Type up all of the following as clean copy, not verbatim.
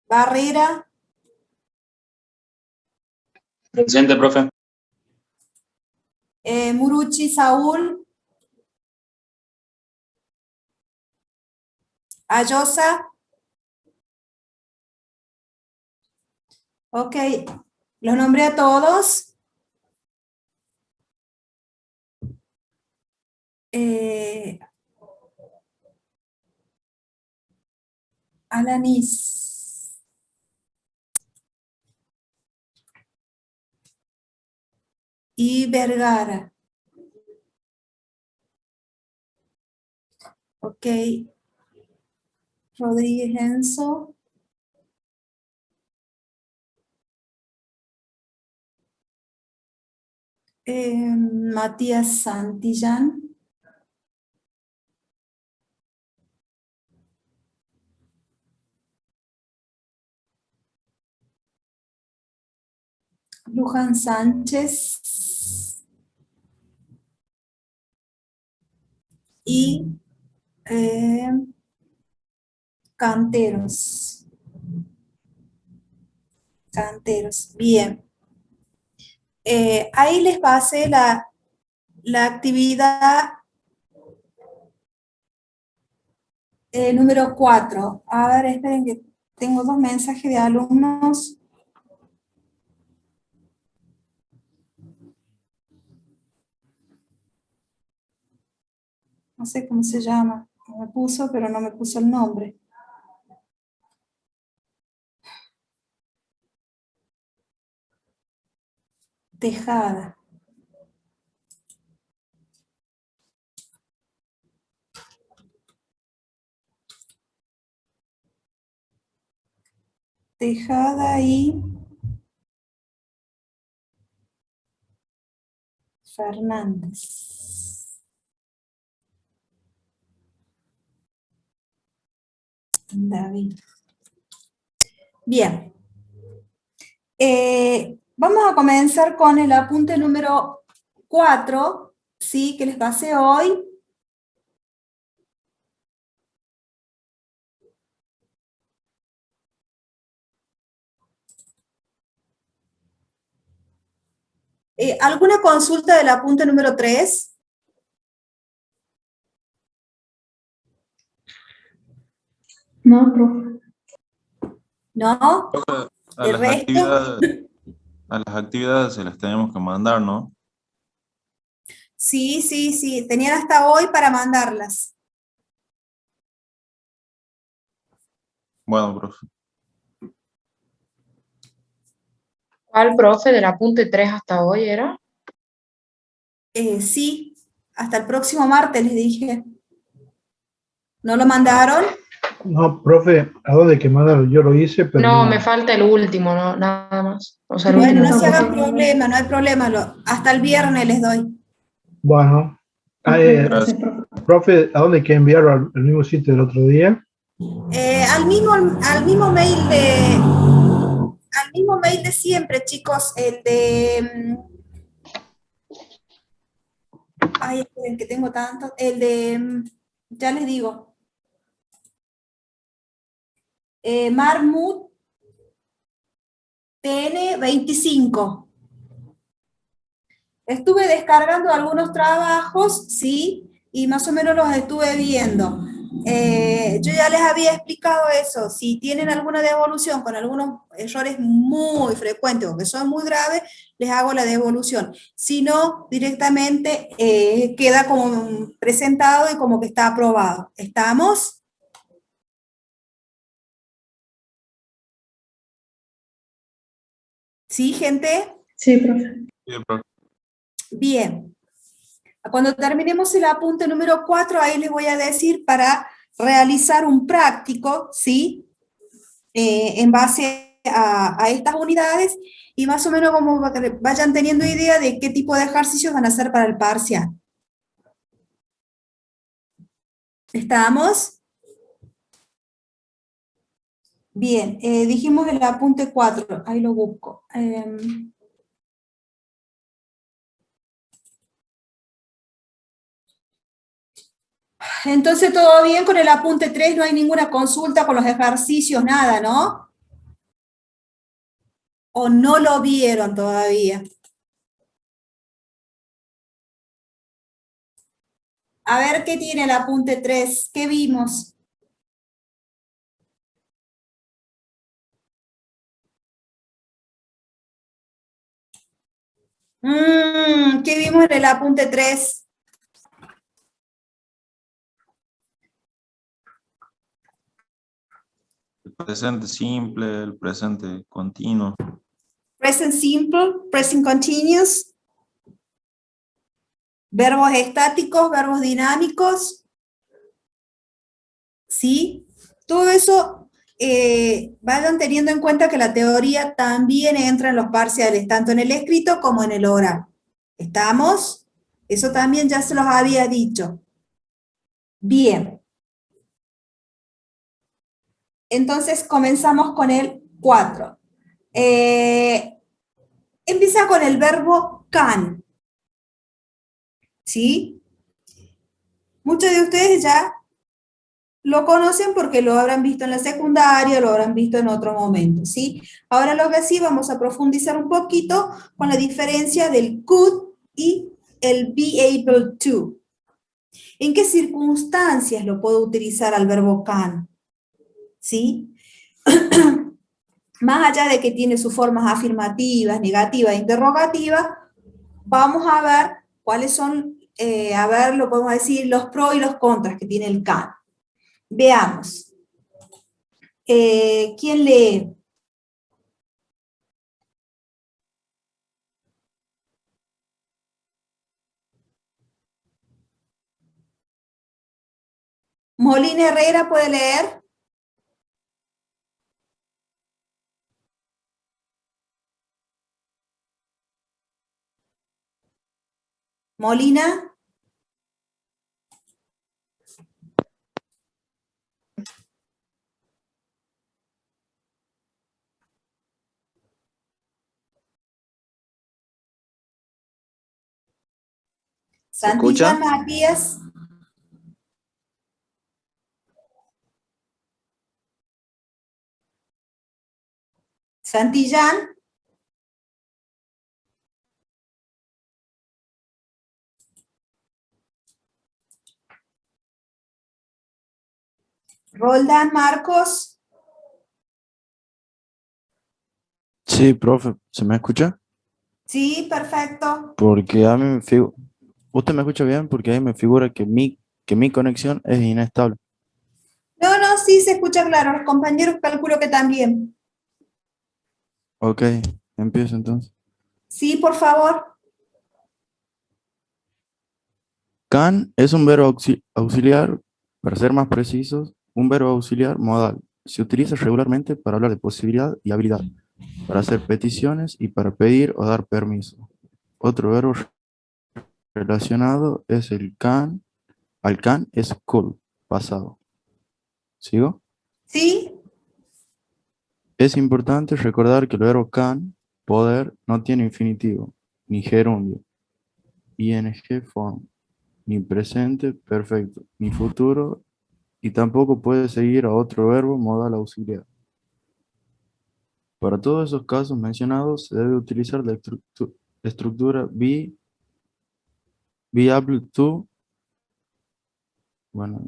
Barrera. Presente, profe. Murucci Saúl. Ayosa. Ok, los nombré a todos. Alanis. Y Vergara. Ok. Rodríguez Enzo. Matías Santillán. Luján Sánchez. Y Canteros. Canteros, bien. Ahí les pasé la actividad número 4. A ver, esperen que tengo 2 mensajes de alumnos. No sé cómo se llama. Me puso, pero no me puso el nombre. Tejada. Tejada y Fernández. David. Bien. Vamos a comenzar con el apunte número 4, ¿sí? Que les pasé hoy. ¿Alguna consulta del apunte número 3? No, profe. ¿No? Profe, a ¿El las resto? actividades se las tenemos que mandar, ¿no? Sí, sí, sí. Tenían hasta hoy para mandarlas. Bueno, profe. ¿Cuál, profe, del apunte 3 hasta hoy era? Sí, hasta el próximo martes les dije. ¿No lo mandaron? No, profe, ¿a dónde que mandarlo? Yo lo hice, pero No, no. me falta el último, no, nada más. O sea, el Bueno, último no se hagan punto. problema, no hay problema. Hasta el viernes les doy. Bueno, Gracias. profe, ¿a dónde hay que enviarlo? ¿Al mismo sitio del otro día? Al mismo mail de siempre, chicos, el de... Ay, esperen que tengo tantos. El de... Ya les digo. Marmut TN25. Estuve descargando algunos trabajos, sí, y más o menos los estuve viendo. Yo ya les había explicado eso. Si tienen alguna devolución con algunos errores muy frecuentes o que son muy graves, les hago la devolución. Si no, directamente queda como presentado y como que está aprobado. ¿Estamos? ¿Sí, gente? Sí, profe. Bien, profe. Bien. Cuando terminemos el apunte número 4, ahí les voy a decir para realizar un práctico, ¿sí? En base a estas unidades y más o menos como vayan teniendo idea de qué tipo de ejercicios van a hacer para el parcial. ¿Estamos? Bien, dijimos el apunte 4, ahí lo busco. Entonces, ¿todo bien con el apunte 3? No hay ninguna consulta con los ejercicios, nada, ¿no? ¿O no lo vieron todavía? A ver qué tiene el apunte 3. ¿Qué vimos? ¿Qué vimos en el apunte 3? El presente simple, el presente continuo. Present simple, present continuous, verbos estáticos, verbos dinámicos, ¿sí? Todo eso vayan teniendo en cuenta que la teoría también entra en los parciales, tanto en el escrito como en el oral. ¿Estamos? Eso también ya se los había dicho. Bien. Entonces comenzamos con el 4. Empieza con el verbo can, ¿sí? Muchos de ustedes ya lo conocen porque lo habrán visto en la secundaria, lo habrán visto en otro momento, ¿sí? Ahora lo que sí, vamos a profundizar un poquito con la diferencia del could y el be able to. ¿En qué circunstancias lo puedo utilizar al verbo can? ¿Sí? Más allá de que tiene sus formas afirmativas, negativas e interrogativas, vamos a ver cuáles son, a ver, lo podemos decir, los pros y los contras que tiene el can. Veamos. ¿Quién lee? Molina Herrera, ¿puede leer? Molina. ¿Se escucha? Santillán Matías. Santillán. Roldán Marcos. Sí, profe, ¿se me escucha? Sí, perfecto. Porque a mí me figura, usted me escucha bien porque ahí me figura que mi conexión es inestable. No, no, sí se escucha claro. Los compañeros calculo que también. Ok, empiezo entonces. Sí, por favor. Can es un verbo auxiliar, para ser más precisos, un verbo auxiliar modal. Se utiliza regularmente para hablar de posibilidad y habilidad, para hacer peticiones y para pedir o dar permiso. Otro verbo relacionado es el can. Al can es could, pasado. ¿Sigo? Sí, Es importante recordar que el verbo can, poder, no tiene infinitivo, ni gerundio, ing form, ni presente perfecto, ni futuro, y tampoco puede seguir a otro verbo modal auxiliar. Para todos esos casos mencionados se debe utilizar la estructura be able to, bueno,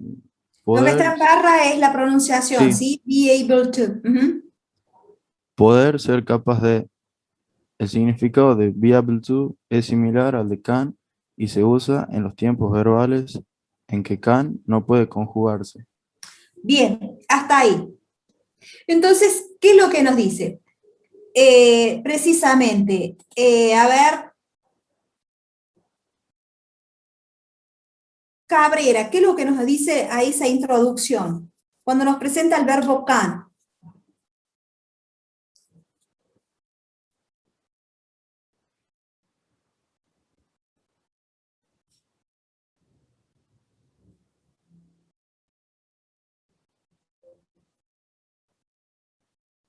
lo que está poder, en barra es la pronunciación, sí, ¿sí? Be able to. Ujú. poder ser capaz de. El significado de be able to es similar al de can y se usa en los tiempos verbales en que can no puede conjugarse. Bien, hasta ahí. Entonces, ¿qué es lo que nos dice? Precisamente, a ver, Cabrera, ¿qué es lo que nos dice a esa introducción? Cuando nos presenta el verbo can.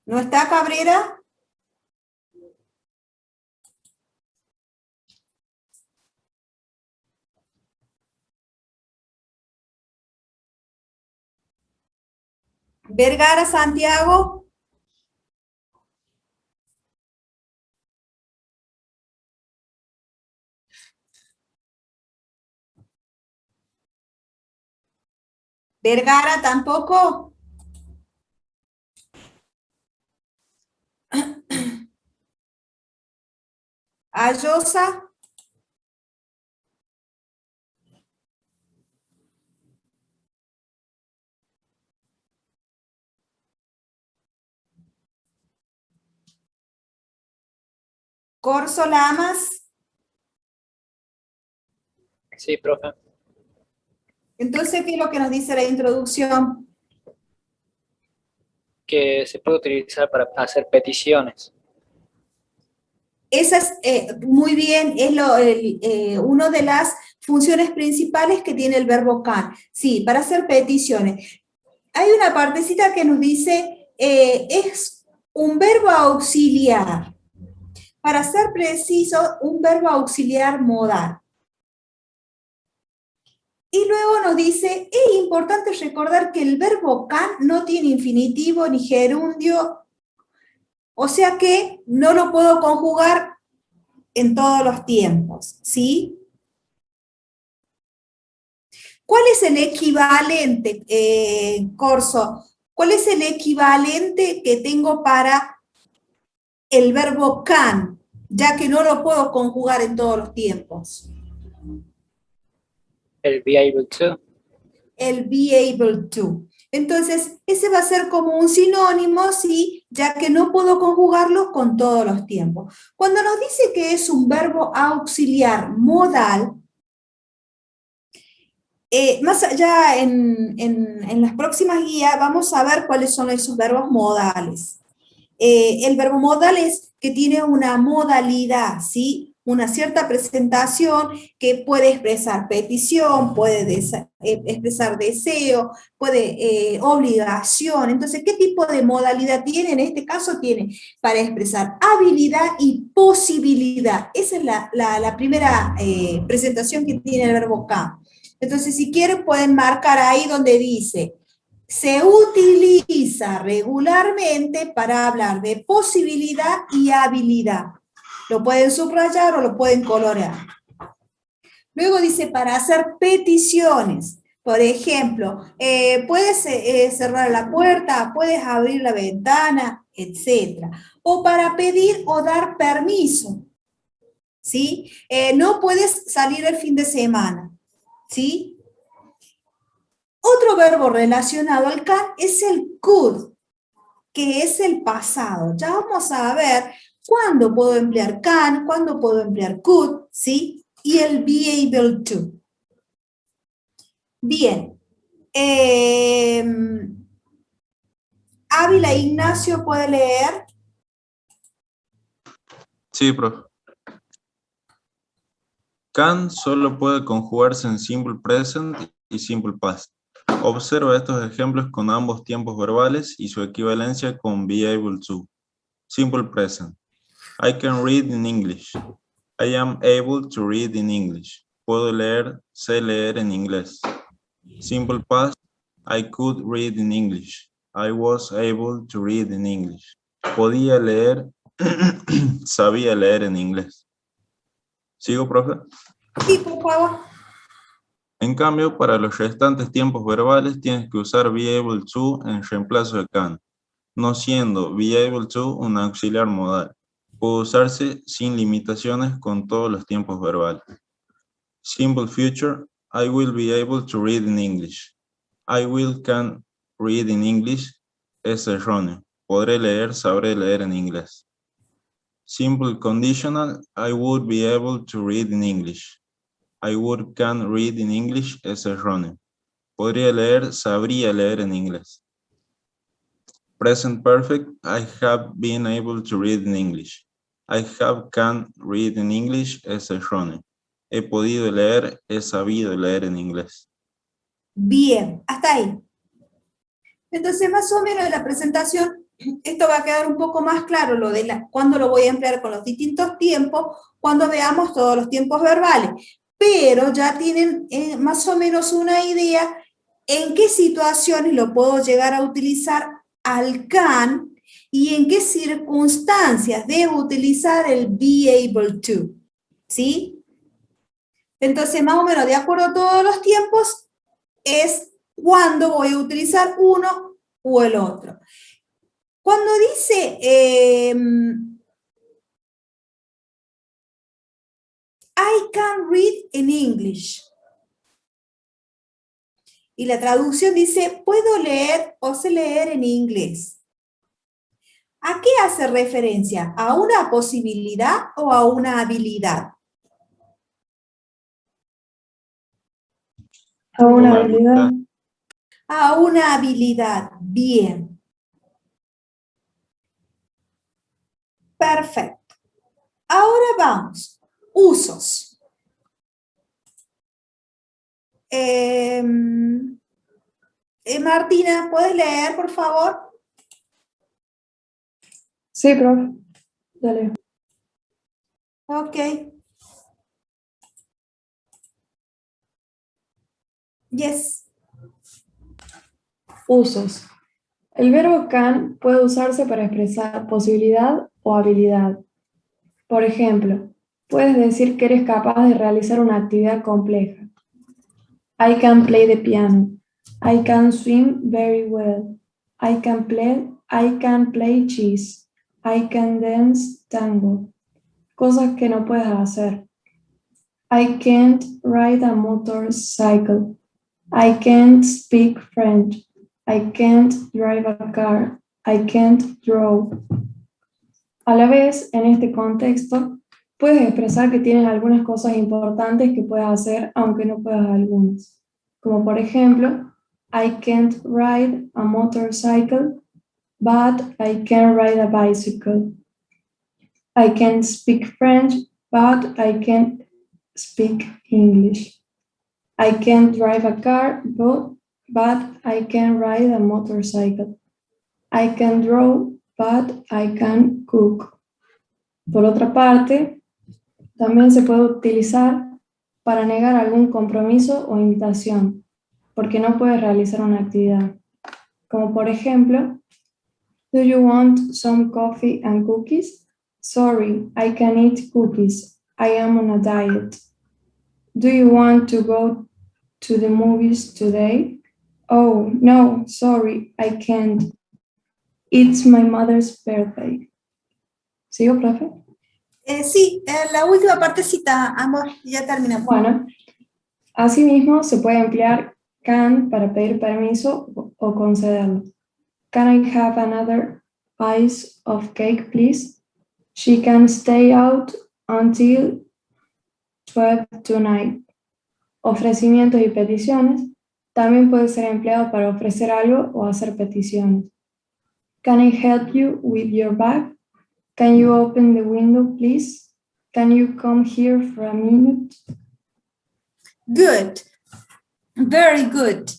¿No está Cabrera? Vergara, Santiago. Vergara tampoco. Ayosa. Corso Lamas. Sí, profe. Entonces, ¿qué es lo que nos dice la introducción? Que se puede utilizar para hacer peticiones. Esa es, muy bien, es una de las funciones principales que tiene el verbo can. Sí, para hacer peticiones. Hay una partecita que nos dice, es un verbo auxiliar. Para ser preciso, un verbo auxiliar modal. Y luego nos dice, es importante recordar que el verbo can no tiene infinitivo ni gerundio, o sea que no lo puedo conjugar en todos los tiempos, ¿sí? ¿Cuál es el equivalente, Corso? ¿Cuál es el equivalente que tengo para el verbo can, ya que no lo puedo conjugar en todos los tiempos? El be able to. El be able to. Entonces, ese va a ser como un sinónimo, ¿sí? Ya que no puedo conjugarlo con todos los tiempos. Cuando nos dice que es un verbo auxiliar modal, más allá en las próximas guías vamos a ver cuáles son esos verbos modales. El verbo modal es que tiene una modalidad, ¿sí? Una cierta presentación que puede expresar petición, puede expresar deseo, puede obligación. Entonces, ¿qué tipo de modalidad tiene? En este caso tiene para expresar habilidad y posibilidad. Esa es la primera presentación que tiene el verbo can. Entonces, si quieren, pueden marcar ahí donde dice, se utiliza regularmente para hablar de posibilidad y habilidad. Lo pueden subrayar o lo pueden colorear. Luego dice, para hacer peticiones. Por ejemplo, puedes cerrar la puerta, puedes abrir la ventana, etc. O para pedir o dar permiso. ¿Sí? No puedes salir el fin de semana. ¿Sí? Otro verbo relacionado al can es el could, que es el pasado. Ya vamos a ver cuándo puedo emplear can, cuándo puedo emplear could, ¿sí? Y el be able to. Bien. Ávila Ignacio, ¿puede leer? Sí, profe. Can solo puede conjugarse en simple present y simple past. Observa estos ejemplos con ambos tiempos verbales y su equivalencia con be able to. Simple present. I can read in English. I am able to read in English. Puedo leer, sé leer en inglés. Simple past. I could read in English. I was able to read in English. Podía leer, sabía leer en inglés. ¿Sigo, profe? Sí, por favor. En cambio, para los restantes tiempos verbales tienes que usar be able to en reemplazo de can, no siendo be able to un auxiliar modal. Puede usarse sin limitaciones con todos los tiempos verbales. Simple future, I will be able to read in English. I will can read in English es erróneo. Podré leer, sabré leer en inglés. Simple conditional, I would be able to read in English. I would can read in English es erróneo. Podría leer, sabría leer en inglés. Present perfect, I have been able to read in English. I have can read in English es erróneo. He podido leer, he sabido leer en inglés. Bien, hasta ahí. Entonces, más o menos en la presentación, esto va a quedar un poco más claro, lo de cuándo lo voy a emplear con los distintos tiempos, cuando veamos todos los tiempos verbales. Pero ya tienen más o menos una idea en qué situaciones lo puedo llegar a utilizar al can y en qué circunstancias debo utilizar el be able to. ¿Sí? Entonces, más o menos, de acuerdo a todos los tiempos, es cuándo voy a utilizar uno o el otro. Cuando dice I can read in English. Y la traducción dice, puedo leer o sé leer en inglés. ¿A qué hace referencia? ¿A una posibilidad o a una habilidad? A una habilidad. A una habilidad. Bien. Perfecto. Ahora vamos. Usos. Martina, ¿puedes leer, por favor? Sí, profe. Dale. Ok. Yes. Usos. El verbo can puede usarse para expresar posibilidad o habilidad. Por ejemplo, puedes decir que eres capaz de realizar una actividad compleja. I can play the piano. I can swim very well. I can play chess. I can dance tango. Cosas que no puedes hacer. I can't ride a motorcycle. I can't speak French. I can't drive a car. I can't draw. A la vez, en este contexto, puedes expresar que tienes algunas cosas importantes que puedes hacer aunque no puedas algunas. Como por ejemplo, I can't ride a motorcycle, but I can ride a bicycle. I can't speak French, but I can speak English. I can't drive a car, but I can ride a motorcycle. I can draw, but I can cook. Por otra parte, también se puede utilizar para negar algún compromiso o invitación, porque no puedes realizar una actividad. Como por ejemplo, do you want some coffee and cookies? Sorry, I can eat cookies. I am on a diet. Do you want to go to the movies today? Oh, no, sorry, I can't. It's my mother's birthday. ¿Sigo, profe? Sí, la última partecita, amor, ya terminamos. Bueno, asimismo se puede emplear can para pedir permiso o concederlo. Can I have another piece of cake, please? She can stay out until 12 tonight. Ofrecimientos y peticiones también puede ser empleado para ofrecer algo o hacer peticiones. Can I help you with your bag? Can you open the window, please? Can you come here for a minute? Good. Very good.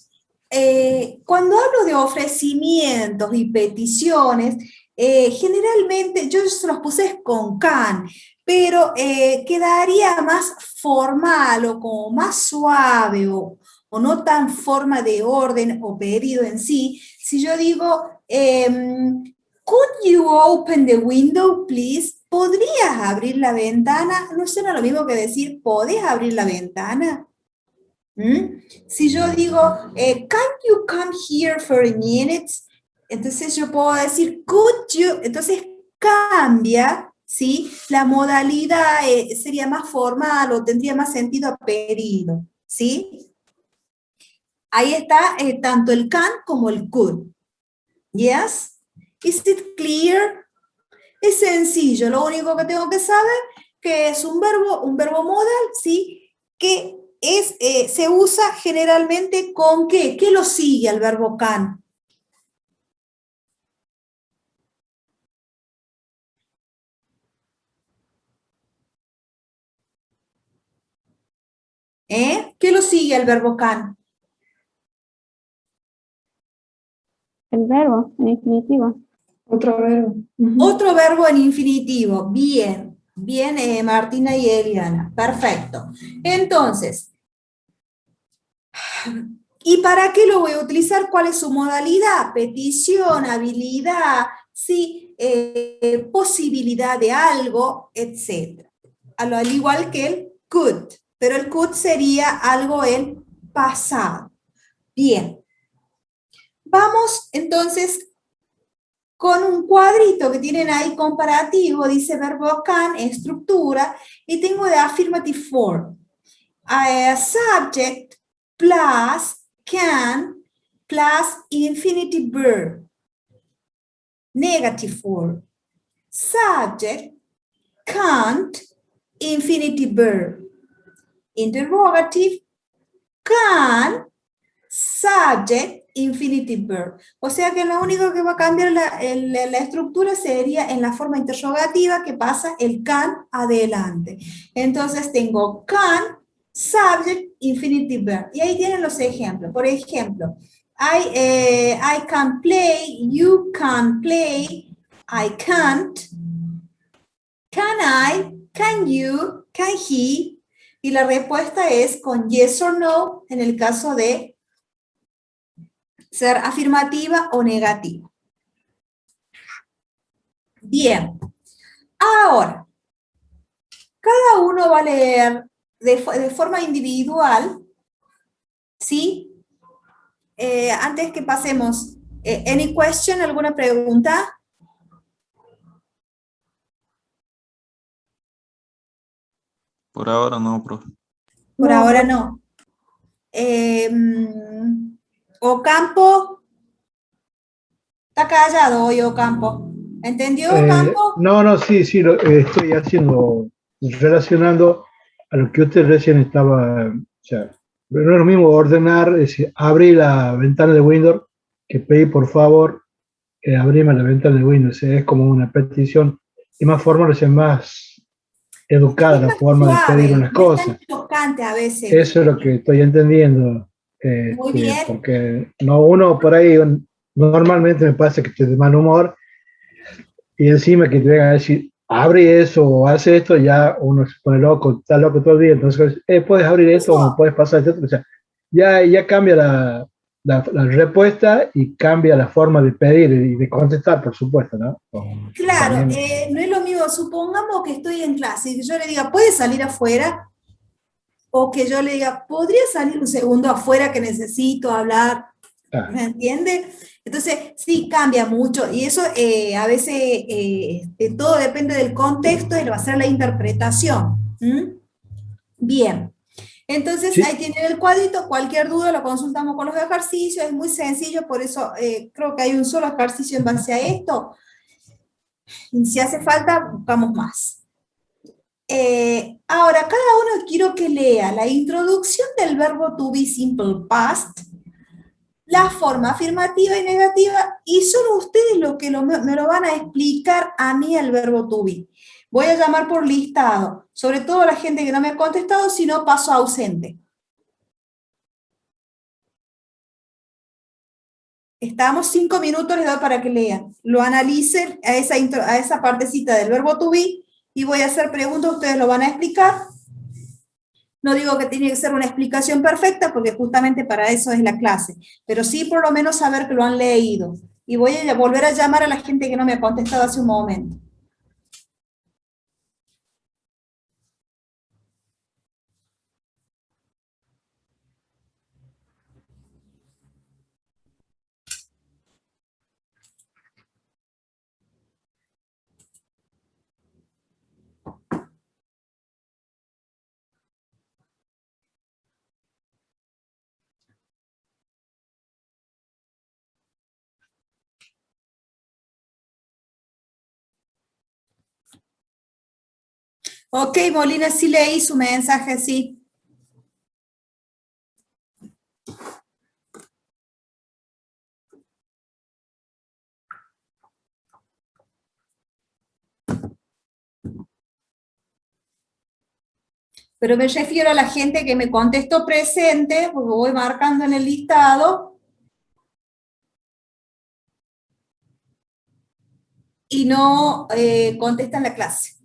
Cuando hablo de ofrecimientos y peticiones, generalmente yo se los puse con can, pero quedaría más formal o como más suave o no tan forma de orden o pedido en sí. Si yo digo, could you open the window, please? ¿Podrías abrir la ventana? No suena lo mismo que decir, ¿podés abrir la ventana? Si yo digo, can you come here for a minute? Entonces yo puedo decir, could you? Entonces cambia, ¿sí? La modalidad sería más formal o tendría más sentido a pedido, ¿sí? Ahí está tanto el can como el could. Yes? Is it clear? Es sencillo, lo único que tengo que saber que es un verbo modal, ¿sí? Que se usa generalmente con ¿qué? ¿Qué lo sigue al verbo can? ¿Qué lo sigue al verbo can? El verbo en infinitivo. Otro verbo. Otro verbo en infinitivo. Bien, bien, Martina y Eliana. Perfecto. Entonces, ¿y para qué lo voy a utilizar? ¿Cuál es su modalidad? Petición, habilidad, ¿sí? Posibilidad de algo, etc. Al igual que el could, pero el could sería algo en pasado. Bien, Vamos entonces con un cuadrito que tienen ahí comparativo, dice verbo can, estructura, y tengo de affirmative form. Subject plus can plus infinitive verb. Negative form. Subject, can't, infinitive verb. Interrogative, can, subject, infinitive verb. O sea que lo único que va a cambiar la estructura sería en la forma interrogativa que pasa el can adelante. Entonces tengo can, subject, infinitive verb. Y ahí tienen los ejemplos. Por ejemplo, I can play, you can play, I can't, can I, can you, can he. Y la respuesta es con yes or no en el caso de ser afirmativa o negativa. Bien. Ahora, cada uno va a leer de forma individual, ¿sí? Antes que pasemos, any question, alguna pregunta? Por ahora no, profe. Por No, ahora profe. no. Ocampo, está callado hoy Ocampo. ¿Entendió Ocampo? No, sí, estoy haciendo, relacionando a lo que usted recién estaba, o sea, no es lo mismo ordenar, es decir, abrir la ventana de Windows que pedir por favor, abrime la ventana de Windows, es como una petición, y más formal, es más educada Es la más forma de pedir suave, unas no es tan cosas. chocante a veces. Eso es lo que estoy entendiendo, Muy bien. porque no uno por ahí, normalmente me pasa que estoy de mal humor, y encima que te vengan a decir, abre eso o hace esto, ya uno se pone loco, está loco todo el día, entonces, puedes abrir esto o Eso, puedes pasar esto, o sea, ya cambia la respuesta y cambia la forma de pedir y de contestar, por supuesto, ¿no? claro, También, no es lo mismo, supongamos que estoy en clase y que yo le diga, ¿puedes salir afuera? O que yo le diga, ¿podría salir un segundo afuera que necesito hablar? ah, ¿Me entiende? Entonces, sí, cambia mucho y eso a veces todo depende del contexto y va a ser la interpretación. ¿Mm? Bien, entonces sí, ahí tienen el cuadrito, cualquier duda lo consultamos con los ejercicios, es muy sencillo, por eso creo que hay un solo ejercicio en base a esto, y si hace falta, buscamos más. Ahora, cada uno quiero que lea la introducción del verbo to be simple past, la forma afirmativa y negativa, y son ustedes los que me lo van a explicar a mí el verbo to be. Voy a llamar por listado, sobre todo a la gente que no me ha contestado, si no paso ausente. Estamos 5 minutos, les doy para que lean. Lo analicen a esa partecita del verbo to be, y voy a hacer preguntas, ustedes lo van a explicar. No digo que tiene que ser una explicación perfecta, porque justamente para eso es la clase, pero sí por lo menos saber que lo han leído. Y voy a volver a llamar a la gente que no me ha contestado hace un momento. Ok, Molina, sí leí su mensaje, sí. Pero me refiero a la gente que me contestó presente, porque voy marcando en el listado, y no contesta en la clase.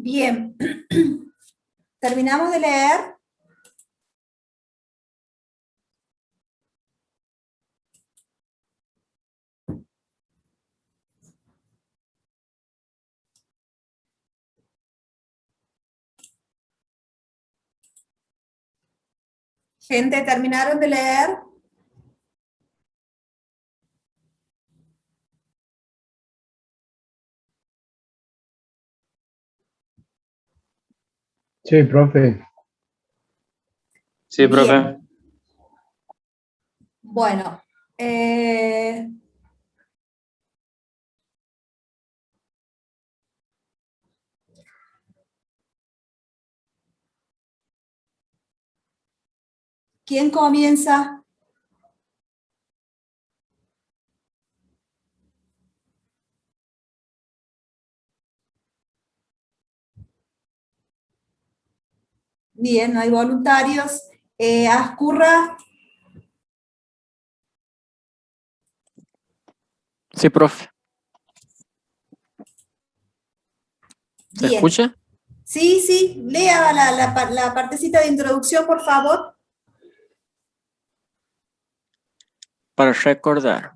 Bien. Terminamos de leer. Gente, ¿terminaron de leer? Sí, profe. Sí, Bien. profe. Bueno, ¿quién comienza? Bien, no hay voluntarios. Ascurra, Sí, profe. ¿Se bien. escucha? Sí, sí, lea la partecita de introducción, por favor. Para recordar,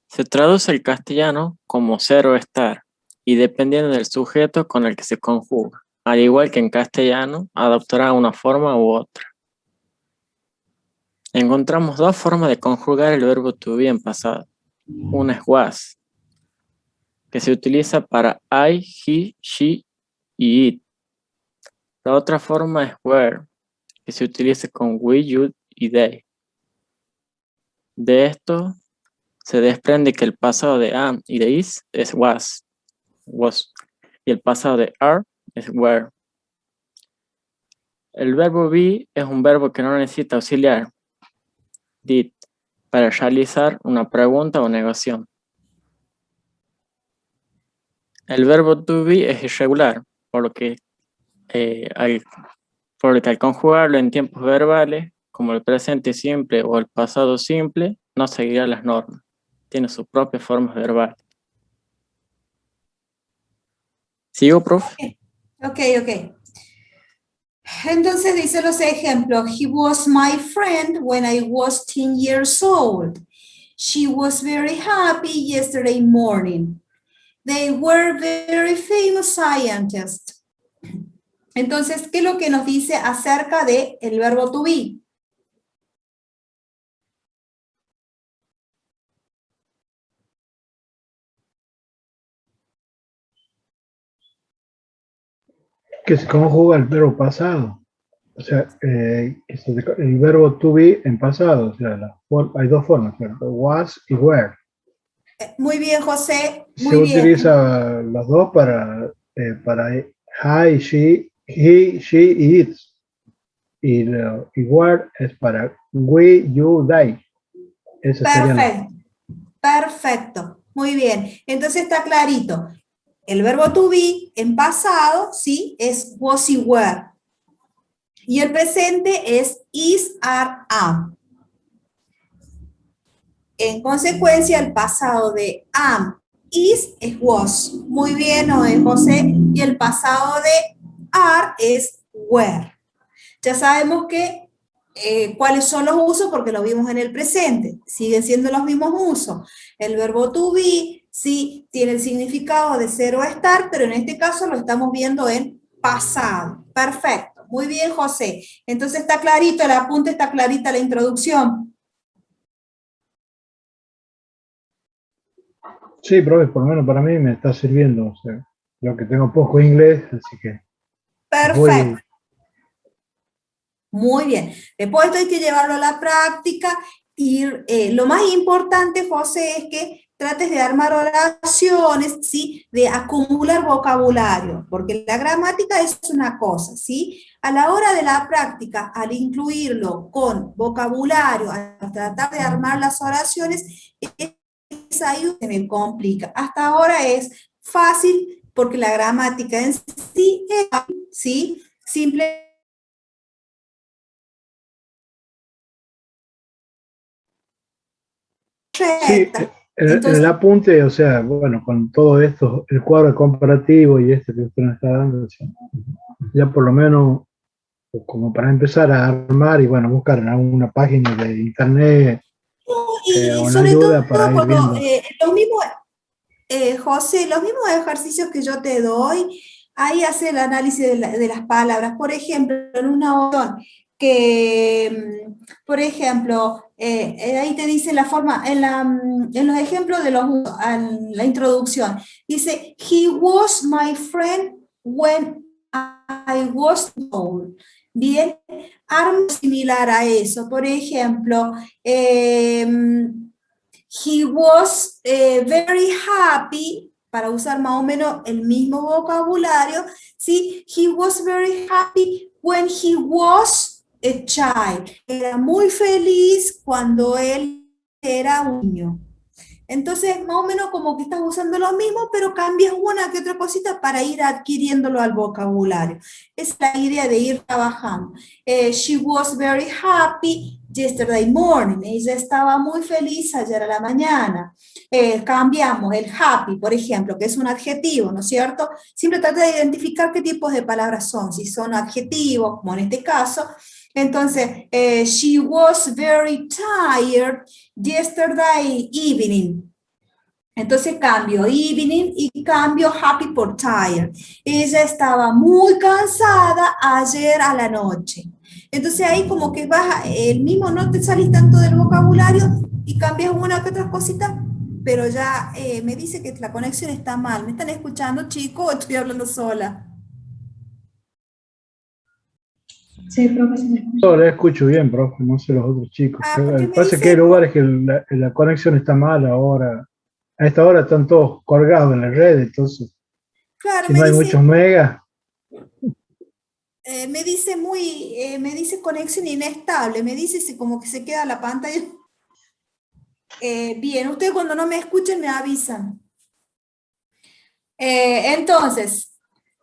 se traduce al castellano como ser o estar y dependiendo del sujeto con el que se conjuga. Al igual que en castellano, adoptará una forma u otra. Encontramos dos formas de conjugar el verbo to be en pasado. Una es was, que se utiliza para I, he, she y it. La otra forma es were, que se utiliza con we, you y they. De esto se desprende que el pasado de am y de is es was, y el pasado de are es were. El verbo be es un verbo que no necesita auxiliar, did, para realizar una pregunta o negación. El verbo to be es irregular, por lo que al conjugarlo en tiempos verbales, como el presente simple o el pasado simple, no seguirá las normas. Tiene sus propias formas verbales. ¿Sigo, profe? Ok. Entonces dice los ejemplos. He was my friend when I was 10 years old. She was very happy yesterday morning. They were very famous scientists. Entonces, ¿qué es lo que nos dice acerca de el verbo to be? Que se conjuga el verbo pasado. O sea, el verbo to be en pasado. O sea, hay dos formas, claro, was y were. Muy bien, José. Se Muy bien. utiliza las dos para I, she, he, she y it. Y were es para we, you, they. Esas serían las. Perfecto. Perfecto. Muy bien. Entonces está clarito. El verbo to be en pasado, sí, es was y were. Y el presente es is, are, am. En consecuencia, el pasado de am, is es was. Muy bien, José. Y el pasado de are es were. Ya sabemos que cuáles son los usos porque lo vimos en el presente. Siguen siendo los mismos usos. El verbo to be, sí, tiene el significado de ser o estar, pero en este caso lo estamos viendo en pasado. Perfecto. Muy bien, José. Entonces está clarito el apunte, está clarita la introducción. Sí, profe, por lo menos para mí me está sirviendo. O sea, yo que tengo poco inglés, así que Perfecto. Muy bien. Después esto hay que llevarlo a la práctica y lo más importante, José, es que trates de armar oraciones, ¿sí? De acumular vocabulario, porque la gramática es una cosa, ¿sí? A la hora de la práctica, al incluirlo con vocabulario, al tratar de armar las oraciones, es ahí donde me complica. Hasta ahora es fácil porque la gramática en sí es fácil, ¿sí? Simple. sí, En el Entonces, apunte, o sea, bueno, con todo esto, el cuadro comparativo y este que usted nos está dando, o sea, ya por lo menos como para empezar a armar y bueno, buscar en alguna página de internet y una sobre todo ayuda para ir cuando viendo. los mismos, José, los mismos ejercicios que yo te doy, ahí hace el análisis de las palabras. Por ejemplo, en una opción que, por ejemplo, ahí te dice la forma, en los ejemplos de en la introducción, dice, he was my friend when I was old. Bien, algo similar a eso. Por ejemplo, he was very happy, para usar más o menos el mismo vocabulario, ¿sí? He was very happy when he was a child. Era muy feliz cuando él era un niño. Entonces, más o menos como que estás usando lo mismo, pero cambias una que otra cosita para ir adquiriéndolo al vocabulario. Esa es la idea de ir trabajando. She was very happy yesterday morning. Ella estaba muy feliz ayer a la mañana. Cambiamos el happy, por ejemplo, que es un adjetivo, ¿no es cierto? Siempre trata de identificar qué tipos de palabras son. Si son adjetivos, como en este caso. Entonces, she was very tired yesterday evening. Entonces cambio evening y cambio happy por tired. Ella estaba muy cansada ayer a la noche. Entonces ahí como que vas, el mismo no te salís tanto del vocabulario y cambias una que otra cosita, pero ya me dice que la conexión está mal. ¿Me están escuchando, chicos, o estoy hablando sola? Sí, profe, se me escucha. Yo le escucho bien, profe, no sé los otros chicos. Porque me Parece que hay dice, lugares que la conexión está mal ahora. A esta hora están todos colgados en la red, entonces, claro, si no hay muchos megas, me dice conexión inestable, me dice como que se queda la pantalla. Bien, ustedes cuando no me escuchen me avisan. Entonces,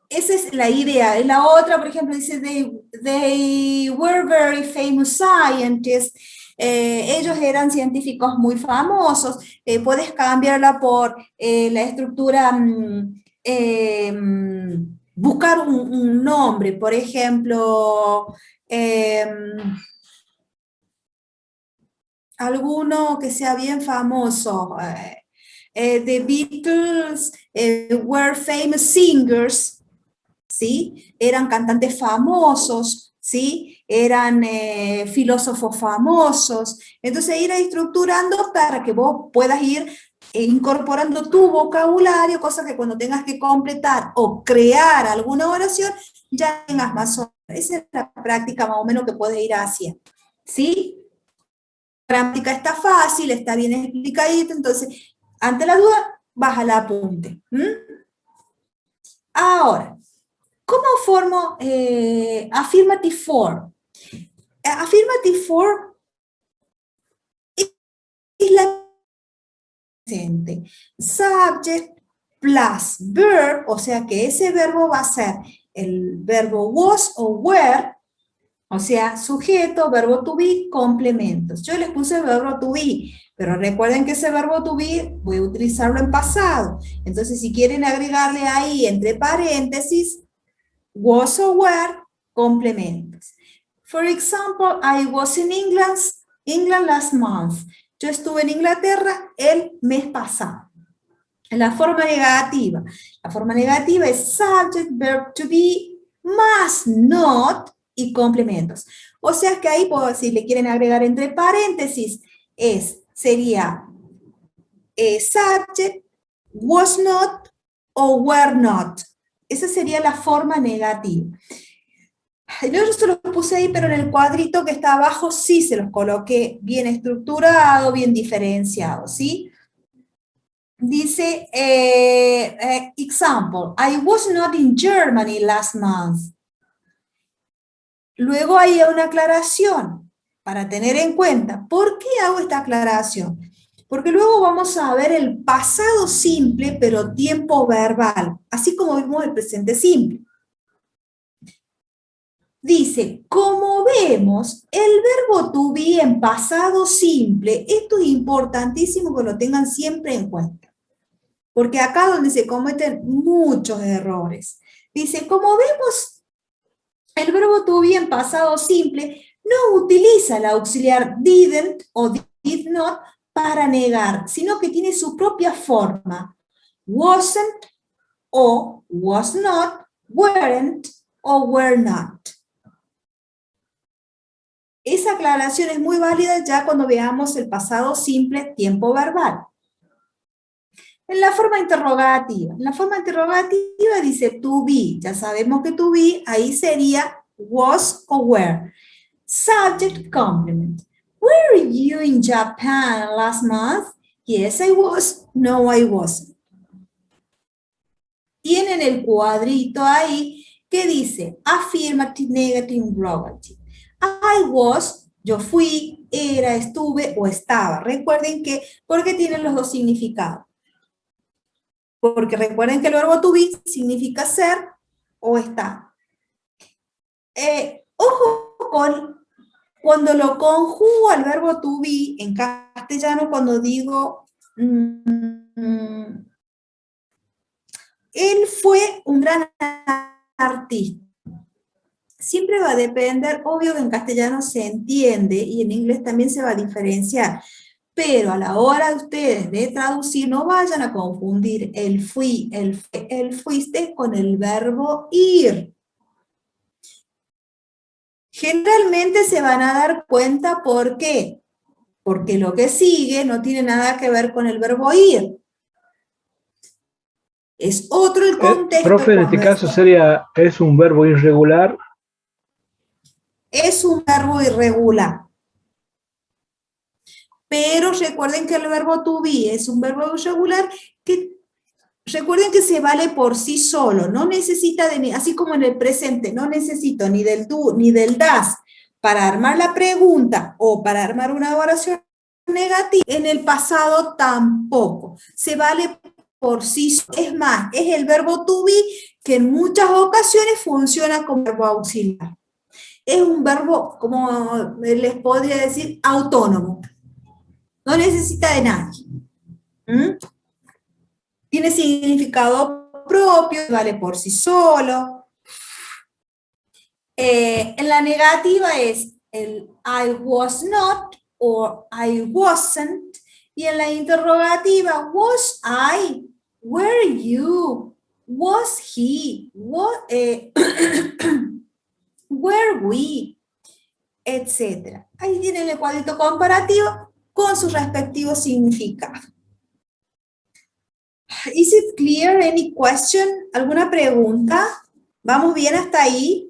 esa es la idea. La otra, por ejemplo, dice, they were very famous scientists. Ellos eran científicos muy famosos. Puedes cambiarla por la estructura, buscar un nombre, por ejemplo, alguno que sea bien famoso. The Beatles were famous singers, ¿sí? Eran cantantes famosos, ¿sí? Eran filósofos famosos. Entonces ir estructurando para que vos puedas ir incorporando tu vocabulario, cosa que cuando tengas que completar o crear alguna oración, ya tengas más o menos. Esa es la práctica más o menos que puedes ir haciendo, ¿sí? La práctica está fácil, está bien explicadita, entonces, ante la duda, vas al apunte. Ahora, ¿cómo formo affirmative form? Affirmative form es la presente. Subject plus verb, o sea que ese verbo va a ser el verbo was o were, o sea, sujeto, verbo to be, complementos. Yo les puse el verbo to be, pero recuerden que ese verbo to be voy a utilizarlo en pasado. Entonces, si quieren agregarle ahí entre paréntesis, was or were, complementos. For example, I was in England last month. Yo estuve en Inglaterra el mes pasado. En la forma negativa. La forma negativa es subject, verb to be, must not, y complementos. O sea que ahí, si le quieren agregar entre paréntesis, sería subject, was not o were not. Esa sería la forma negativa. Yo se los puse ahí, pero en el cuadrito que está abajo sí se los coloqué bien estructurado, bien diferenciado, ¿sí? Dice, example, I was not in Germany last month. Luego hay una aclaración para tener en cuenta. ¿Por qué hago esta aclaración? Porque luego vamos a ver el pasado simple, pero tiempo verbal, así como vimos el presente simple. Dice, como vemos el verbo to be en pasado simple, esto es importantísimo que lo tengan siempre en cuenta, porque acá donde se cometen muchos errores. Dice, como vemos, el verbo to be en pasado simple no utiliza el auxiliar didn't o did not para negar, sino que tiene su propia forma. Wasn't o was not, weren't o were not. Esa aclaración es muy válida ya cuando veamos el pasado simple tiempo verbal. En la forma interrogativa. En la forma interrogativa dice to be. Ya sabemos que to be ahí sería was o were. Subject complement. Were you in Japan last month? Yes, I was. No, I wasn't. Tienen el cuadrito ahí que dice affirmative, negative, interrogative. I was, yo fui, era, estuve o estaba. Recuerden que, porque tienen los dos significados. Porque recuerden que el verbo to be significa ser o estar. Ojo con cuando lo conjugo al verbo to be en castellano, cuando digo él fue un gran artista. Siempre va a depender, obvio que en castellano se entiende y en inglés también se va a diferenciar. Pero a la hora de ustedes de traducir, no vayan a confundir el fui, el fuiste con el verbo ir. Generalmente se van a dar cuenta ¿por qué? Porque lo que sigue no tiene nada que ver con el verbo ir. Es otro el contexto. Profe, en este caso sería, es un verbo irregular. Es un verbo irregular. Pero recuerden que el verbo to be es un verbo irregular que recuerden que se vale por sí solo, no necesita de, así como en el presente, no necesito ni del do ni del das para armar la pregunta o para armar una oración negativa. En el pasado tampoco, se vale por sí solo. Es más, es el verbo to be que en muchas ocasiones funciona como verbo auxiliar. Es un verbo, como les podría decir, autónomo. No necesita de nadie. Tiene significado propio, vale por sí solo. En la negativa es el I was not o I wasn't. Y en la interrogativa, was I, were you, was he, were we, etc. Ahí tienen el cuadrito comparativo con su respectivo significado. Is it clear? Any question? ¿Alguna pregunta? ¿Vamos bien hasta ahí?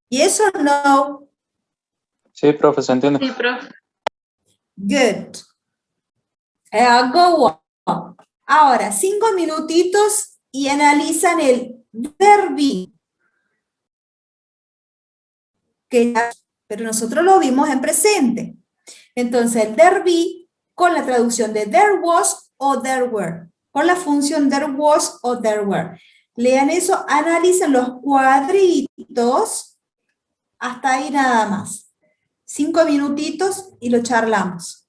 Yes or no? Sí, profe, se entiende. Sí, profe. Good. Go on. Ahora, 5 minutitos y analizan el verbo. Pero nosotros lo vimos en presente. Entonces, el there be con la traducción de there was o there were. Con la función there was o there were. Lean eso, analicen los cuadritos. Hasta ahí nada más. 5 minutitos y lo charlamos.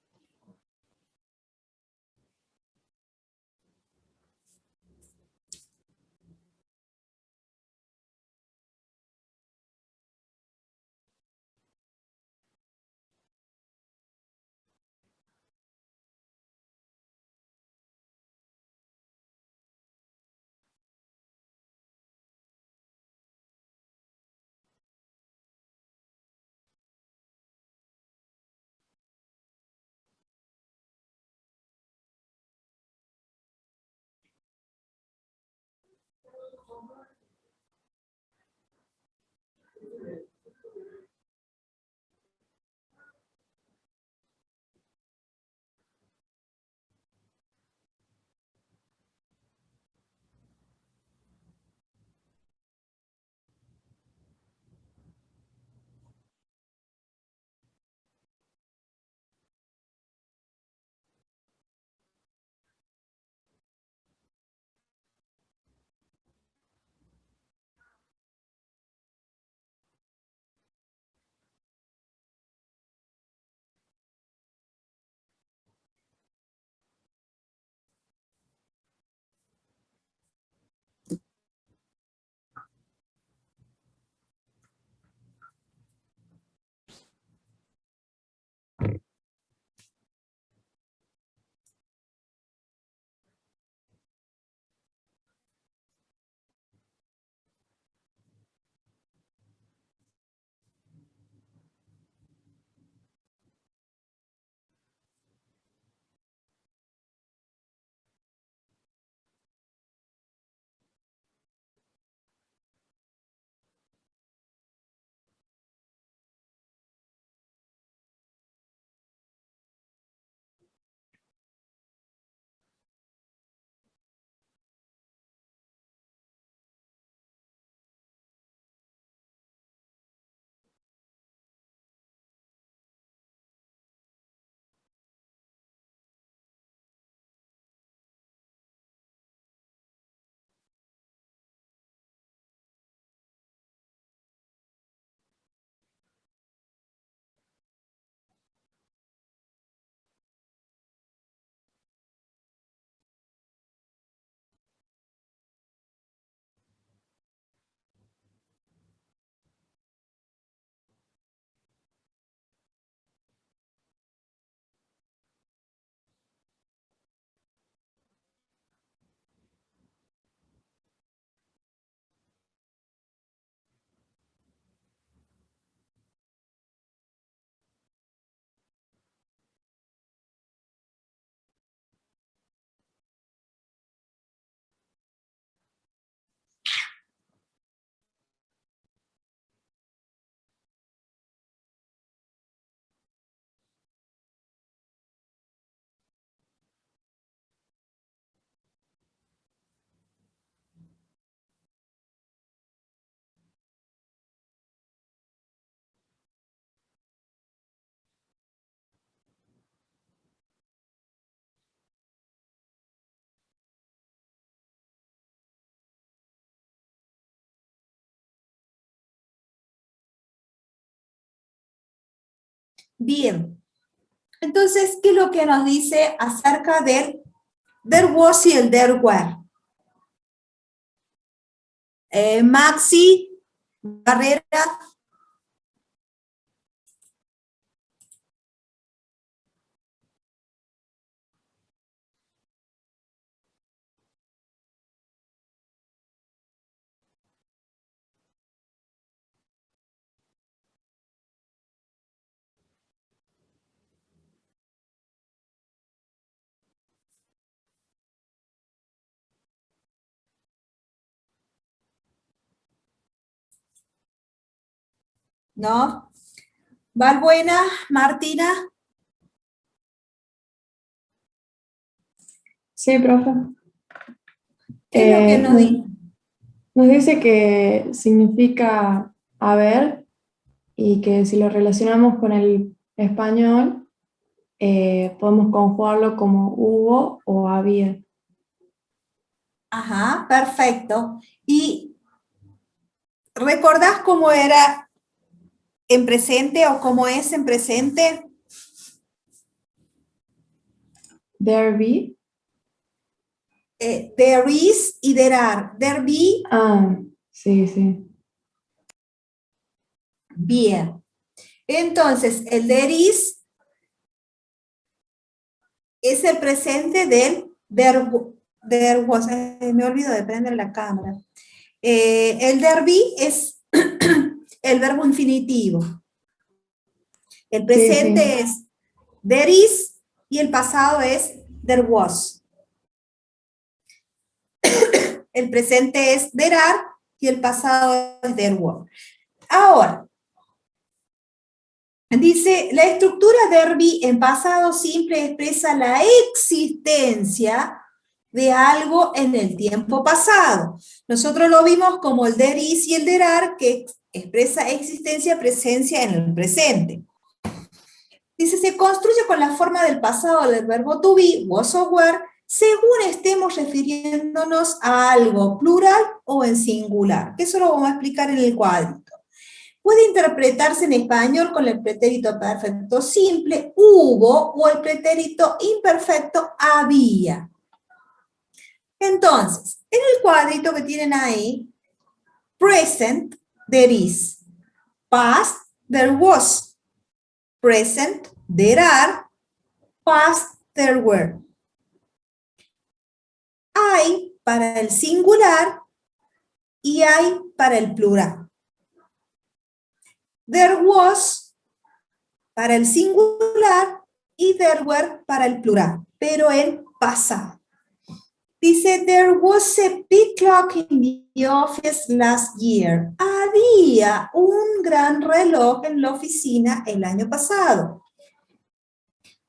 Bien. Entonces, ¿qué es lo que nos dice acerca del there was y el there were? Maxi, Barrera. ¿No? Valbuena, Martina. Sí, profe. ¿Qué es lo que nos dice? Nos dice que significa haber y que si lo relacionamos con el español, podemos conjugarlo como hubo o había. Ajá, perfecto. ¿Y recordás cómo era en presente o cómo es en presente? There be. There is y there are. There be, Ah, sí, sí. bien. Entonces, el there is es el presente del there was. Me olvido de prender la cámara. El there be es el verbo infinitivo. El presente Sí, sí. es there is y el pasado es there was. El presente es there are y el pasado es there were. Ahora, dice, la estructura there be en pasado simple expresa la existencia de algo en el tiempo pasado. Nosotros lo vimos como el there is y el there are, que expresa existencia, presencia en el presente. Dice, se construye con la forma del pasado del verbo to be, was o were, según estemos refiriéndonos a algo plural o en singular, que eso lo vamos a explicar en el cuadrito. Puede interpretarse en español con el pretérito perfecto simple, hubo, o el pretérito imperfecto, había. Entonces, en el cuadrito que tienen ahí, present, there is. Past, there was. Present, there are. Past, there were. Hay para el singular y hay para el plural. There was para el singular y there were para el plural, pero en pasado. Dice, there was a big clock in the office last year. Había un gran reloj en la oficina el año pasado.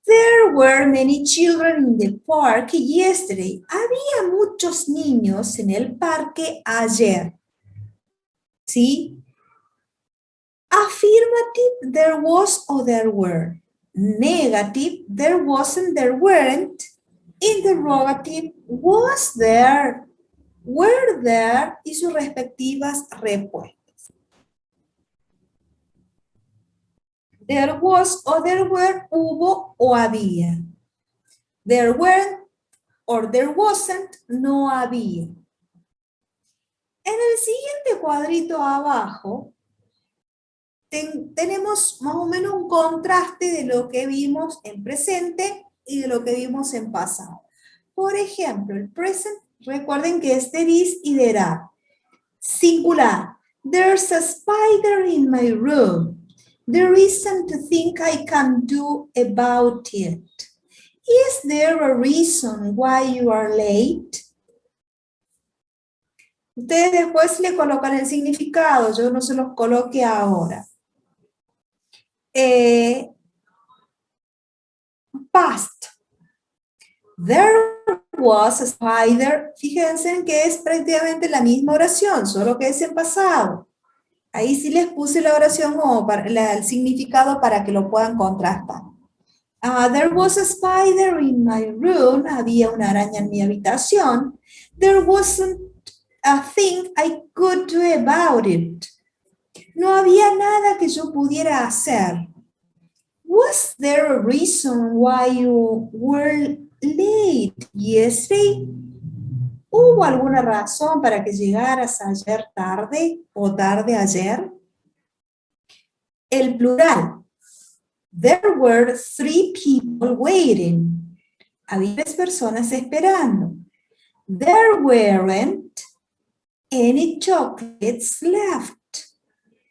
There were many children in the park yesterday. Había muchos niños en el parque ayer. ¿Sí? Affirmative, there was or there were. Negative, there wasn't, there weren't. Interrogative, was there, were there, y sus respectivas respuestas. There was or there were, hubo o había. There weren't or there wasn't, no había. En el siguiente cuadrito abajo, tenemos más o menos un contraste de lo que vimos en presente y de lo que vimos en pasado. Por ejemplo, el present, recuerden que es there is y there are. Singular. There's a spider in my room. There isn't a thing I can do about it. Is there a reason why you are late? Ustedes después le colocan el significado, yo no se los coloque ahora. Past. There was a spider. Fíjense en que es prácticamente la misma oración, solo que es en pasado. Ahí sí les puse la oración o el significado para que lo puedan contrastar. There was a spider in my room. Había una araña en mi habitación. There wasn't a thing I could do about it. No había nada que yo pudiera hacer. Was there a reason why you were late yesterday? ¿Hubo alguna razón para que llegaras ayer tarde o tarde ayer? El plural. There were 3 people waiting. Había 3 personas esperando. There weren't any chocolates left.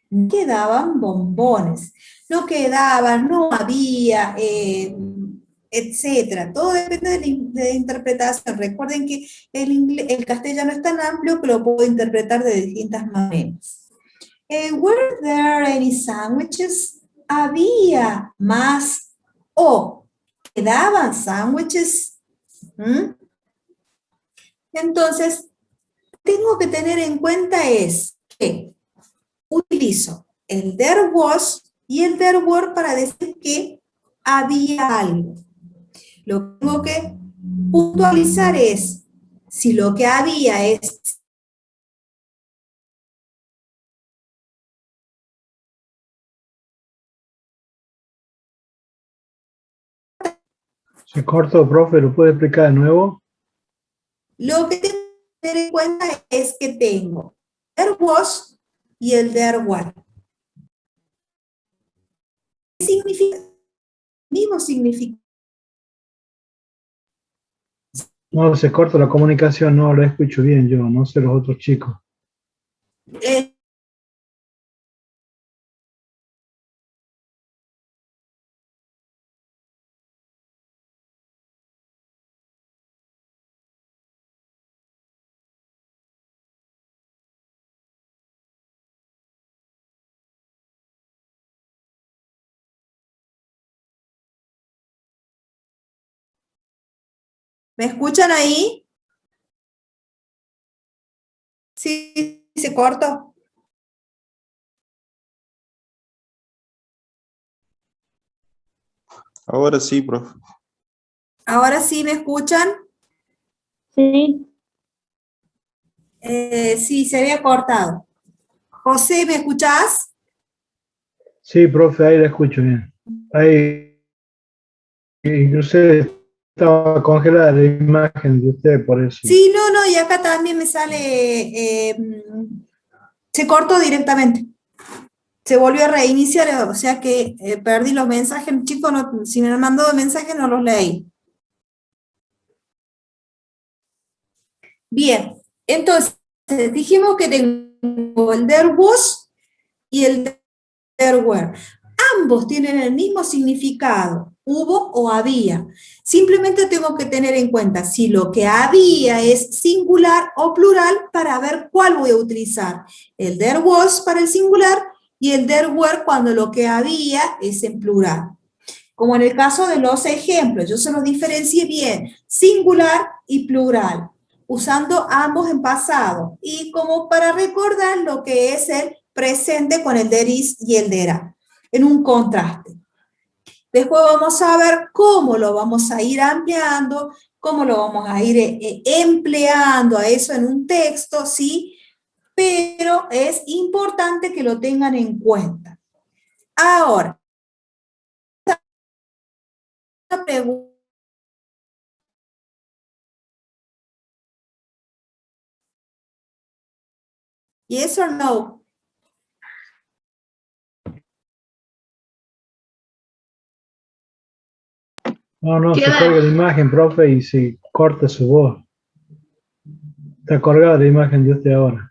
No quedaban bombones. No quedaban, no había, etcétera. Todo depende de la interpretación. Recuerden que el castellano es tan amplio que lo puedo interpretar de distintas maneras. Were there any sandwiches? ¿Había más o quedaban sándwiches? Entonces, tengo que tener en cuenta es que utilizo el there was y el there were para decir que había algo. Lo que tengo que puntualizar es si lo que había es Se cortó, profe, ¿lo puede explicar de nuevo? lo que tengo que tener en cuenta es que tengo there was y el there were. ¿Qué significa? Mismo significa. No, se corta la comunicación, no lo escucho bien yo, no sé los otros chicos. ¿Me escuchan ahí? Sí, se cortó. Ahora sí, profe. ¿Ahora sí me escuchan? Sí, Sí, se había cortado. José, ¿me escuchás? Sí, profe, ahí la escucho bien. Ahí, incluso estaba congelada la imagen de usted, por eso. Sí, no, y acá también me sale, se cortó directamente. Se volvió a reiniciar, o sea que perdí los mensajes. Chicos, si me han mandado mensajes no los leí. Bien, entonces dijimos que tengo el there was y el there were. Ambos tienen el mismo significado, hubo o había. Simplemente tengo que tener en cuenta si lo que había es singular o plural para ver cuál voy a utilizar. El there was para el singular y el there were cuando lo que había es en plural. Como en el caso de los ejemplos, yo se los diferencié bien, singular y plural, usando ambos en pasado. Y como para recordar lo que es el presente con el there is y el there are, en un contraste. Después vamos a ver cómo lo vamos a ir ampliando, cómo lo vamos a ir empleando a eso en un texto, ¿sí? Pero es importante que lo tengan en cuenta. Ahora, una pregunta. Yes or no? No, se cuelga la imagen, profe, y se corta su voz. Está colgada la imagen de usted ahora.